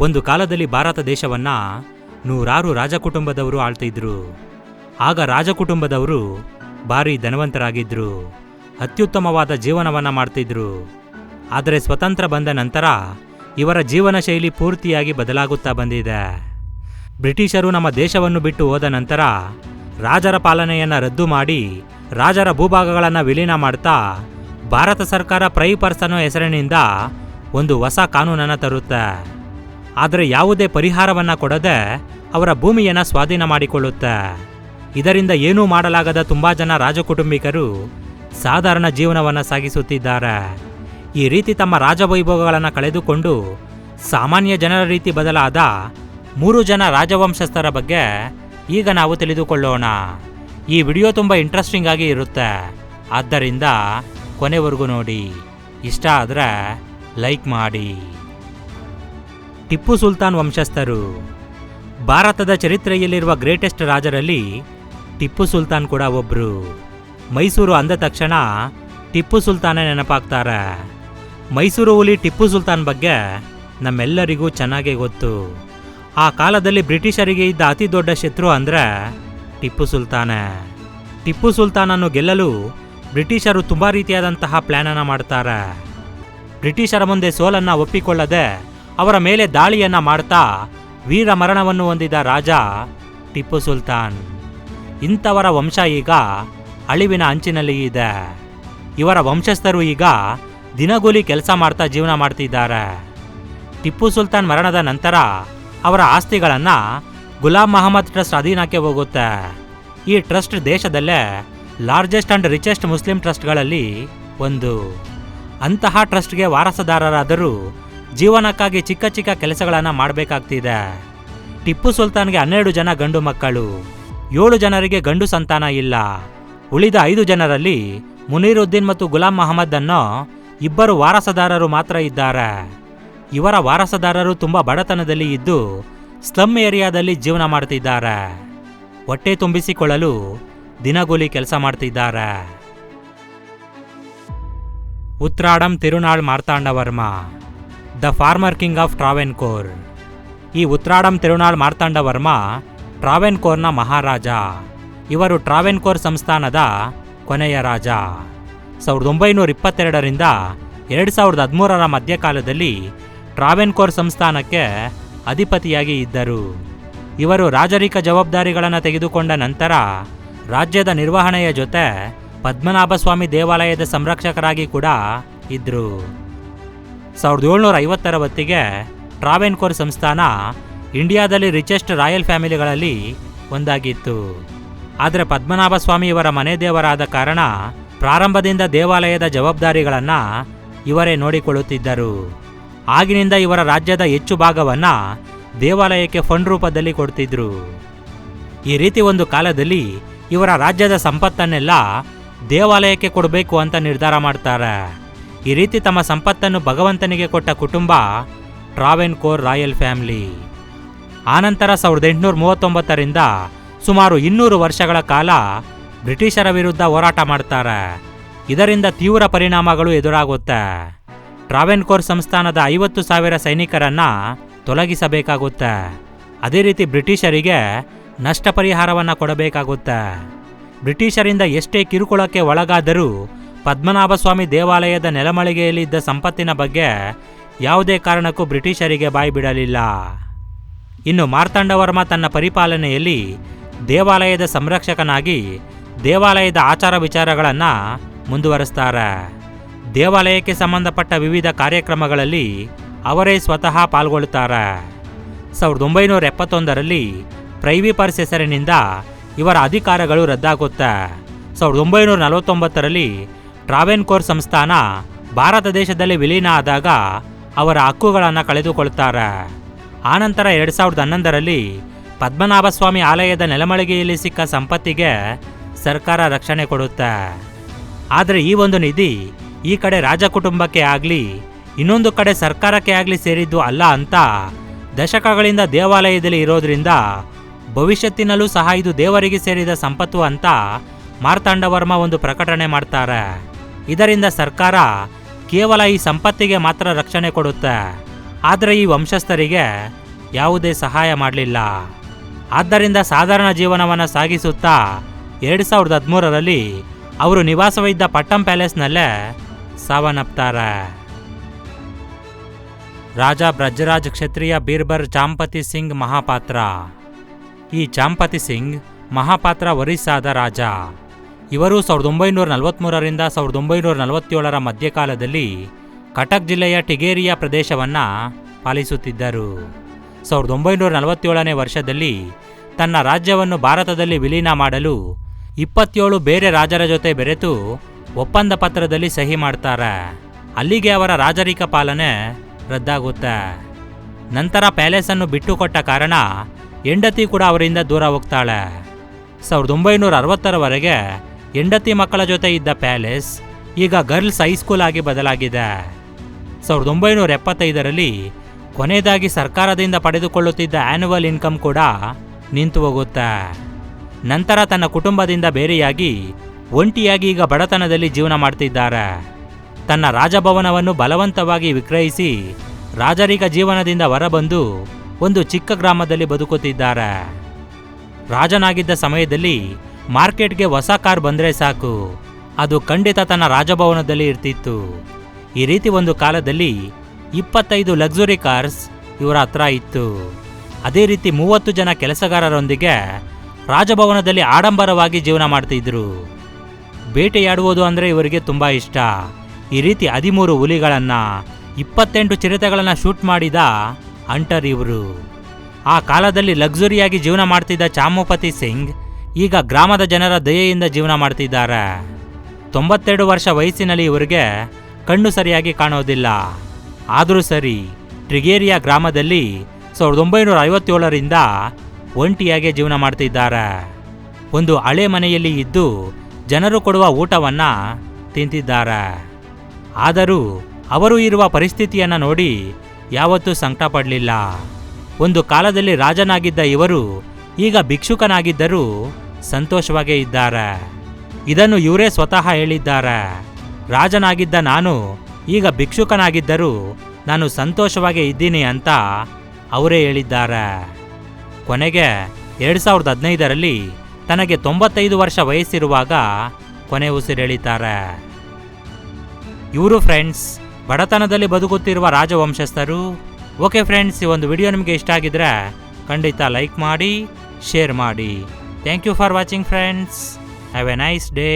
ಒಂದು ಕಾಲದಲ್ಲಿ ಭಾರತ ದೇಶವನ್ನ ನೂರಾರು ರಾಜಕುಟುಂಬದವರು ಆಳ್ತಿದ್ರು. ಆಗ ರಾಜಕುಟುಂಬದವರು ಭಾರಿ ಧನವಂತರಾಗಿದ್ರು, ಅತ್ಯುತ್ತಮವಾದ ಜೀವನವನ್ನ ಮಾಡ್ತಿದ್ರು. ಆದರೆ ಸ್ವತಂತ್ರ ಬಂದ ನಂತರ ಇವರ ಜೀವನ ಶೈಲಿ ಪೂರ್ತಿಯಾಗಿ ಬದಲಾಗುತ್ತಾ ಬಂದಿದೆ. ಬ್ರಿಟಿಷರು ನಮ್ಮ ದೇಶವನ್ನು ಬಿಟ್ಟು ಹೋದ ನಂತರ ರಾಜರ ಪಾಲನೆಯನ್ನು ರದ್ದು ಮಾಡಿ ರಾಜರ ಭೂಭಾಗಗಳನ್ನು ವಿಲೀನ ಮಾಡ್ತಾ ಭಾರತ ಸರ್ಕಾರ ಪ್ರೈ ಪರ್ಸನ್ ಹೆಸರಿನಿಂದ ಒಂದು ಹೊಸ ಕಾನೂನನ್ನು ತರುತ್ತೆ. ಆದರೆ ಯಾವುದೇ ಪರಿಹಾರವನ್ನು ಕೊಡದೆ ಅವರ ಭೂಮಿಯನ್ನು ಸ್ವಾಧೀನ ಮಾಡಿಕೊಳ್ಳುತ್ತೆ. ಇದರಿಂದ ಏನೂ ಮಾಡಲಾಗದ ತುಂಬ ಜನ ರಾಜಕುಟುಂಬಿಕರು ಸಾಧಾರಣ ಜೀವನವನ್ನು ಸಾಗಿಸುತ್ತಿದ್ದಾರೆ. ಈ ರೀತಿ ತಮ್ಮ ರಾಜವೈಭವಗಳನ್ನು ಕಳೆದುಕೊಂಡು ಸಾಮಾನ್ಯ ಜನರ ರೀತಿ ಬದಲಾದ 3 ಜನ ರಾಜವಂಶಸ್ಥರ ಬಗ್ಗೆ ಈಗ ನಾವು ತಿಳಿದುಕೊಳ್ಳೋಣ. ಈ ವಿಡಿಯೋ ತುಂಬ ಇಂಟ್ರೆಸ್ಟಿಂಗ್ ಆಗಿ ಇರುತ್ತೆ, ಆದ್ದರಿಂದ ಕೊನೆವರೆಗೂ ನೋಡಿ. ಇಷ್ಟ ಆದರೆ ಲೈಕ್ ಮಾಡಿ. ಟಿಪ್ಪು ಸುಲ್ತಾನ್ ವಂಶಸ್ಥರು. ಭಾರತದ ಚರಿತ್ರೆಯಲ್ಲಿರುವ ಗ್ರೇಟೆಸ್ಟ್ ರಾಜರಲ್ಲಿ ಟಿಪ್ಪು ಸುಲ್ತಾನ್ ಕೂಡ ಒಬ್ರು. ಮೈಸೂರು ಅಂದ ತಕ್ಷಣ ಟಿಪ್ಪು ಸುಲ್ತಾನೇ ನೆನಪಾಗ್ತಾರೆ. ಮೈಸೂರು ಹುಲಿ ಟಿಪ್ಪು ಸುಲ್ತಾನ್ ಬಗ್ಗೆ ನಮ್ಮೆಲ್ಲರಿಗೂ ಚೆನ್ನಾಗೇ ಗೊತ್ತು. ಆ ಕಾಲದಲ್ಲಿ ಬ್ರಿಟಿಷರಿಗೆ ಇದ್ದ ಅತಿ ದೊಡ್ಡ ಶತ್ರು ಅಂದರೆ ಟಿಪ್ಪು ಸುಲ್ತಾನೇ. ಟಿಪ್ಪು ಸುಲ್ತಾನನ್ನು ಗೆಲ್ಲಲು ಬ್ರಿಟಿಷರು ತುಂಬ ರೀತಿಯಾದಂತಹ ಪ್ಲ್ಯಾನನ್ನು ಮಾಡ್ತಾರೆ. ಬ್ರಿಟಿಷರ ಮುಂದೆ ಸೋಲನ್ನು ಒಪ್ಪಿಕೊಳ್ಳದೆ ಅವರ ಮೇಲೆ ದಾಳಿಯನ್ನು ಮಾಡ್ತಾ ವೀರ ಮರಣವನ್ನು ಹೊಂದಿದ ರಾಜ ಟಿಪ್ಪು ಸುಲ್ತಾನ್. ಇಂಥವರ ವಂಶ ಈಗ ಅಳಿವಿನ ಅಂಚಿನಲ್ಲಿ ಇದೆ. ಇವರ ವಂಶಸ್ಥರು ಈಗ ದಿನಗೂಲಿ ಕೆಲಸ ಮಾಡ್ತಾ ಜೀವನ ಮಾಡ್ತಿದ್ದಾರೆ. ಟಿಪ್ಪು ಸುಲ್ತಾನ್ ಮರಣದ ನಂತರ ಅವರ ಆಸ್ತಿಗಳನ್ನು ಗುಲಾಂ ಮೊಹಮ್ಮದ್ ಟ್ರಸ್ಟ್ ಅಧೀನಕ್ಕೆ ಹೋಗುತ್ತೆ. ಈ ಟ್ರಸ್ಟ್ ದೇಶದಲ್ಲೇ ಲಾರ್ಜೆಸ್ಟ್ ಅಂಡ್ ರಿಚೆಸ್ಟ್ ಮುಸ್ಲಿಂ ಟ್ರಸ್ಟ್ಗಳಲ್ಲಿ ಒಂದು. ಅಂತಹ ಟ್ರಸ್ಟ್ಗೆ ವಾರಸುದಾರರಾದರೂ ಜೀವನಕ್ಕಾಗಿ ಚಿಕ್ಕ ಚಿಕ್ಕ ಕೆಲಸಗಳನ್ನು ಮಾಡಬೇಕಾಗ್ತಿದೆ. ಟಿಪ್ಪು ಸುಲ್ತಾನ್ಗೆ 12 ಜನ ಗಂಡು ಮಕ್ಕಳು, 7 ಜನರಿಗೆ ಗಂಡು ಸಂತಾನ ಇಲ್ಲ. ಉಳಿದ 5 ಜನರಲ್ಲಿ ಮುನೀರುದ್ದೀನ್ ಮತ್ತು ಗುಲಾಂ ಮೊಹಮ್ಮದ್ ಅನ್ನೋ 2 ವಾರಸುದಾರರು ಮಾತ್ರ ಇದ್ದಾರೆ. ಇವರ ವಾರಸುದಾರರು ತುಂಬ ಬಡತನದಲ್ಲಿ ಇದ್ದು ಸ್ಲಮ್ ಏರಿಯಾದಲ್ಲಿ ಜೀವನ ಮಾಡ್ತಿದ್ದಾರೆ. ಹೊಟ್ಟೆ ತುಂಬಿಸಿಕೊಳ್ಳಲು ದಿನಗೂಲಿ ಕೆಲಸ ಮಾಡ್ತಿದ್ದಾರೆ. Uthradom Thirunal Marthanda Varma, the former king of Travancore. ಈ ಉತ್ರಾಡಂ ತಿರುನಾಳ್ ಮಾರ್ತಾಂಡವರ್ಮ ಟ್ರಾವೆನ್ಕೋರ್ನ ಮಹಾರಾಜ. ಇವರು ಟ್ರಾವೆನ್ಕೋರ್ ಸಂಸ್ಥಾನದ ಕೊನೆಯ ರಾಜ. 1922ರಿಂದ 2013ರ ಮಧ್ಯಕಾಲದಲ್ಲಿ ಟ್ರಾವೆನ್ಕೋರ್ ಸಂಸ್ಥಾನಕ್ಕೆ ಅಧಿಪತಿಯಾಗಿ ಇದ್ದರು. ಇವರು ರಾಜರಿಕ ಜವಾಬ್ದಾರಿಗಳನ್ನು ತೆಗೆದುಕೊಂಡ ನಂತರ ರಾಜ್ಯದ ನಿರ್ವಹಣೆಯ ಜೊತೆ ಪದ್ಮನಾಭಸ್ವಾಮಿ ದೇವಾಲಯದ ಸಂರಕ್ಷಕರಾಗಿ ಕೂಡ ಇದ್ದರು. 1750ರ ಹೊತ್ತಿಗೆ ಟ್ರಾವೆನ್ಕೋರ್ ಸಂಸ್ಥಾನ ಇಂಡಿಯಾದಲ್ಲಿ ರಿಚೆಸ್ಟ್ ರಾಯಲ್ ಫ್ಯಾಮಿಲಿಗಳಲ್ಲಿ ಒಂದಾಗಿತ್ತು. ಆದರೆ ಪದ್ಮನಾಭಸ್ವಾಮಿ ಇವರ ಮನೆ ದೇವರಾದ ಕಾರಣ ಪ್ರಾರಂಭದಿಂದ ದೇವಾಲಯದ ಜವಾಬ್ದಾರಿಗಳನ್ನು ಇವರೇ ನೋಡಿಕೊಳ್ಳುತ್ತಿದ್ದರು. ಆಗಿನಿಂದ ಇವರ ರಾಜ್ಯದ ಹೆಚ್ಚು ಭಾಗವನ್ನು ದೇವಾಲಯಕ್ಕೆ ಫಂಡ್ ರೂಪದಲ್ಲಿ ಕೊಡ್ತಿದ್ರು. ಈ ರೀತಿ ಒಂದು ಕಾಲದಲ್ಲಿ ಇವರ ರಾಜ್ಯದ ಸಂಪತ್ತನ್ನೆಲ್ಲ ದೇವಾಲಯಕ್ಕೆ ಕೊಡಬೇಕು ಅಂತ ನಿರ್ಧಾರ ಮಾಡ್ತಾರೆ. ಈ ರೀತಿ ತಮ್ಮ ಸಂಪತ್ತನ್ನು ಭಗವಂತನಿಗೆ ಕೊಟ್ಟ ಕುಟುಂಬ ಟ್ರಾವೆನ್ಕೋರ್ ರಾಯಲ್ ಫ್ಯಾಮಿಲಿ. ಆನಂತರ 1839ರಿಂದ ಸುಮಾರು 200 ವರ್ಷಗಳ ಕಾಲ ಬ್ರಿಟಿಷರ ವಿರುದ್ಧ ಹೋರಾಟ ಮಾಡ್ತಾರೆ. ಇದರಿಂದ ತೀವ್ರ ಪರಿಣಾಮಗಳು ಎದುರಾಗುತ್ತೆ. ಟ್ರಾವೆನ್ಕೋರ್ ಸಂಸ್ಥಾನದ 50,000 ಸೈನಿಕರನ್ನ ತೊಲಗಿಸಬೇಕಾಗುತ್ತೆ. ಅದೇ ರೀತಿ ಬ್ರಿಟಿಷರಿಗೆ ನಷ್ಟ ಪರಿಹಾರವನ್ನು ಕೊಡಬೇಕಾಗುತ್ತೆ. ಬ್ರಿಟಿಷರಿಂದ ಎಷ್ಟೇ ಕಿರುಕುಳಕ್ಕೆ ಒಳಗಾದರೂ ಪದ್ಮನಾಭಸ್ವಾಮಿ ದೇವಾಲಯದ ನೆಲಮಳಿಗೆಯಲ್ಲಿದ್ದ ಸಂಪತ್ತಿನ ಬಗ್ಗೆ ಯಾವುದೇ ಕಾರಣಕ್ಕೂ ಬ್ರಿಟಿಷರಿಗೆ ಬಾಯಿ ಬಿಡಲಿಲ್ಲ. ಇನ್ನು ಮಾರ್ತಾಂಡವರ್ಮ ತನ್ನ ಪರಿಪಾಲನೆಯಲ್ಲಿ ದೇವಾಲಯದ ಸಂರಕ್ಷಕನಾಗಿ ದೇವಾಲಯದ ಆಚಾರ ವಿಚಾರಗಳನ್ನು ಮುಂದುವರಿಸ್ತಾರೆ. ದೇವಾಲಯಕ್ಕೆ ಸಂಬಂಧಪಟ್ಟ ವಿವಿಧ ಕಾರ್ಯಕ್ರಮಗಳಲ್ಲಿ ಅವರೇ ಸ್ವತಃ ಪಾಲ್ಗೊಳ್ಳುತ್ತಾರೆ. 1971ರಲ್ಲಿ ಪ್ರೈವಿ ಪರ್ಸ್ ಹೆಸರಿನಿಂದ ಇವರ ಅಧಿಕಾರಗಳು ರದ್ದಾಗುತ್ತೆ. 1949ರಲ್ಲಿ ಟ್ರಾವೆನ್ಕೋರ್ ಸಂಸ್ಥಾನ ಭಾರತ ದೇಶದಲ್ಲಿ ವಿಲೀನ ಆದಾಗ ಅವರ ಹಕ್ಕುಗಳನ್ನು ಕಳೆದುಕೊಳ್ತಾರೆ. ಆನಂತರ 2011ರಲ್ಲಿ ಪದ್ಮನಾಭಸ್ವಾಮಿ ಆಲಯದ ನೆಲಮಳಿಗೆಯಲ್ಲಿ ಸಿಕ್ಕ ಸಂಪತ್ತಿಗೆ ಸರ್ಕಾರ ರಕ್ಷಣೆ ಕೊಡುತ್ತೆ. ಆದರೆ ಈ ಒಂದು ನಿಧಿ ಈ ಕಡೆ ರಾಜಕುಟುಂಬಕ್ಕೆ ಆಗಲಿ ಇನ್ನೊಂದು ಕಡೆ ಸರ್ಕಾರಕ್ಕೆ ಆಗಲಿ ಸೇರಿದ್ದು ಅಲ್ಲ ಅಂತ ದಶಕಗಳಿಂದ ದೇವಾಲಯದಲ್ಲಿ ಇರೋದ್ರಿಂದ ಭವಿಷ್ಯತ್ತಿನಲ್ಲೂ ಸಹ ಇದು ದೇವರಿಗೆ ಸೇರಿದ ಸಂಪತ್ತು ಅಂತ ಮಾರ್ತಾಂಡವರ್ಮ ಒಂದು ಪ್ರಕಟಣೆ ಮಾಡ್ತಾರೆ. ಇದರಿಂದ ಸರ್ಕಾರ ಕೇವಲ ಈ ಸಂಪತ್ತಿಗೆ ಮಾತ್ರ ರಕ್ಷಣೆ ಕೊಡುತ್ತೆ, ಆದರೆ ಈ ವಂಶಸ್ಥರಿಗೆ ಯಾವುದೇ ಸಹಾಯ ಮಾಡಲಿಲ್ಲ. ಆದ್ದರಿಂದ ಸಾಧಾರಣ ಜೀವನವನ್ನು ಸಾಗಿಸುತ್ತಾ 2013ರಲ್ಲಿ ಅವರು ನಿವಾಸವಿದ್ದ ಪಟ್ಟಂ ಪ್ಯಾಲೇಸ್ನಲ್ಲೇ ಸಾವನ್ನಪ್ತಾರೆ. ರಾಜ ಬ್ರಜರಾಜ್ ಕ್ಷತ್ರಿಯ ಬೀರ್ಬರ್ ಚಾಂಪತಿ ಸಿಂಗ್ ಮಹಾಪಾತ್ರ. ಈ ಚಾಂಪತಿ ಸಿಂಗ್ ಮಹಾಪಾತ್ರ ಒರಿಸ್ಸಾದ ರಾಜ. ಇವರು 1943ರಿಂದ 1947ರ ಮಧ್ಯಕಾಲದಲ್ಲಿ ಕಟಕ್ ಜಿಲ್ಲೆಯ ಟಿಗೇರಿಯಾ ಪ್ರದೇಶವನ್ನು ಪಾಲಿಸುತ್ತಿದ್ದರು. 1947ನೇ ವರ್ಷದಲ್ಲಿ ತನ್ನ ರಾಜ್ಯವನ್ನು ಭಾರತದಲ್ಲಿ ವಿಲೀನ ಮಾಡಲು 27 ಬೇರೆ ರಾಜರ ಜೊತೆ ಬೆರೆತು ಒಪ್ಪಂದ ಪತ್ರದಲ್ಲಿ ಸಹಿ ಮಾಡ್ತಾರೆ. ಅಲ್ಲಿಗೆ ಅವರ ರಾಜರಿಕ ಪಾಲನೆ ರದ್ದಾಗುತ್ತೆ. ನಂತರ ಪ್ಯಾಲೇಸನ್ನು ಬಿಟ್ಟುಕೊಟ್ಟ ಕಾರಣ ಹೆಂಡತಿ ಕೂಡ ಅವರಿಂದ ದೂರ ಹೋಗ್ತಾಳೆ. 1960ರವರೆಗೆ ಹೆಂಡತಿ ಮಕ್ಕಳ ಜೊತೆ ಇದ್ದ ಪ್ಯಾಲೇಸ್ ಈಗ ಗರ್ಲ್ಸ್ ಹೈಸ್ಕೂಲ್ ಆಗಿ ಬದಲಾಗಿದೆ. 1975ರಲ್ಲಿ ಕೊನೆಯದಾಗಿ ಸರ್ಕಾರದಿಂದ ಪಡೆದುಕೊಳ್ಳುತ್ತಿದ್ದ ಆನ್ಯುವಲ್ ಇನ್ಕಮ್ ಕೂಡ ನಿಂತು ಹೋಗುತ್ತೆ. ನಂತರ ತನ್ನ ಕುಟುಂಬದಿಂದ ಬೇರೆಯಾಗಿ ಒಂಟಿಯಾಗಿ ಈಗ ಬಡತನದಲ್ಲಿ ಜೀವನ ಮಾಡ್ತಿದ್ದಾರೆ. ತನ್ನ ರಾಜಭವನವನ್ನು ಬಲವಂತವಾಗಿ ವಿಕ್ರಯಿಸಿ ರಾಜರಿಕ ಜೀವನದಿಂದ ಹೊರಬಂದು ಒಂದು ಚಿಕ್ಕ ಗ್ರಾಮದಲ್ಲಿ ಬದುಕುತ್ತಿದ್ದಾರೆ. ರಾಜನಾಗಿದ್ದ ಸಮಯದಲ್ಲಿ ಮಾರ್ಕೆಟ್ಗೆ ಹೊಸ ಕಾರ್ ಬಂದರೆ ಸಾಕು, ಅದು ಖಂಡಿತ ತನ್ನ ರಾಜಭವನದಲ್ಲಿ ಇರ್ತಿತ್ತು. ಈ ರೀತಿ ಒಂದು ಕಾಲದಲ್ಲಿ 25 ಲಕ್ಸುರಿ ಕಾರ್ಸ್ ಇವರ ಹತ್ರ ಇತ್ತು. ಅದೇ ರೀತಿ 30 ಜನ ಕೆಲಸಗಾರರೊಂದಿಗೆ ರಾಜಭವನದಲ್ಲಿ ಆಡಂಬರವಾಗಿ ಜೀವನ ಮಾಡ್ತಿದ್ರು. ಬೇಟೆಯಾಡುವುದು ಅಂದರೆ ಇವರಿಗೆ ತುಂಬ ಇಷ್ಟ. ಈ ರೀತಿ 13 ಹುಲಿಗಳನ್ನು 28 ಚಿರತೆಗಳನ್ನು ಶೂಟ್ ಮಾಡಿದ ಹಂಟರ್ ಇವರು. ಆ ಕಾಲದಲ್ಲಿ ಲಕ್ಸುರಿಯಾಗಿ ಜೀವನ ಮಾಡ್ತಿದ್ದ ಚಾಮುಪತಿ ಸಿಂಗ್ ಈಗ ಗ್ರಾಮದ ಜನರ ದಯೆಯಿಂದ ಜೀವನ ಮಾಡ್ತಿದ್ದಾರೆ. 92 ವರ್ಷ ವಯಸ್ಸಿನಲ್ಲಿ ಇವರಿಗೆ ಕಣ್ಣು ಸರಿಯಾಗಿ ಕಾಣೋದಿಲ್ಲ. ಆದರೂ ಸರಿ, ಟಿಗೇರಿಯಾ ಗ್ರಾಮದಲ್ಲಿ 1957ರಿಂದ ಒಂಟಿಯಾಗಿ ಜೀವನ ಮಾಡ್ತಿದ್ದಾರೆ. ಒಂದು ಹಳೆ ಮನೆಯಲ್ಲಿ ಇದ್ದು ಜನರು ಕೊಡುವ ಊಟವನ್ನು ತಿಂತಿದ್ದಾರೆ. ಆದರೂ ಅವರು ಇರುವ ಪರಿಸ್ಥಿತಿಯನ್ನು ನೋಡಿ ಯಾವತ್ತೂ ಸಂಕಟ ಪಡಲಿಲ್ಲ. ಒಂದು ಕಾಲದಲ್ಲಿ ರಾಜನಾಗಿದ್ದ ಇವರು ಈಗ ಭಿಕ್ಷುಕನಾಗಿದ್ದರೂ ಸಂತೋಷವಾಗೇ ಇದ್ದಾರೆ. ಇದನ್ನು ಇವರೇ ಸ್ವತಃ ಹೇಳಿದ್ದಾರೆ. ರಾಜನಾಗಿದ್ದ ನಾನು ಈಗ ಭಿಕ್ಷುಕನಾಗಿದ್ದರೂ ನಾನು ಸಂತೋಷವಾಗೇ ಇದ್ದೀನಿ ಅಂತ ಅವರೇ ಹೇಳಿದ್ದಾರೆ. ಕೊನೆಗೆ 2015ರಲ್ಲಿ ತನಗೆ 95 ವರ್ಷ ವಯಸ್ಸಿರುವಾಗ ಕೊನೆ ಉಸಿರೆಳಿತಾರೆ. ಇವರು ಫ್ರೆಂಡ್ಸ್ ಬಡತನದಲ್ಲಿ ಬದುಕುತ್ತಿರುವ ರಾಜವಂಶಸ್ಥರು. ಓಕೆ ಫ್ರೆಂಡ್ಸ್, ಈ ಒಂದು ವಿಡಿಯೋ ನಿಮಗೆ ಇಷ್ಟ ಆಗಿದ್ರೆ ಖಂಡಿತ ಲೈಕ್ ಮಾಡಿ, ಶೇರ್ ಮಾಡಿ. Thank you for watching friends. Have a nice day.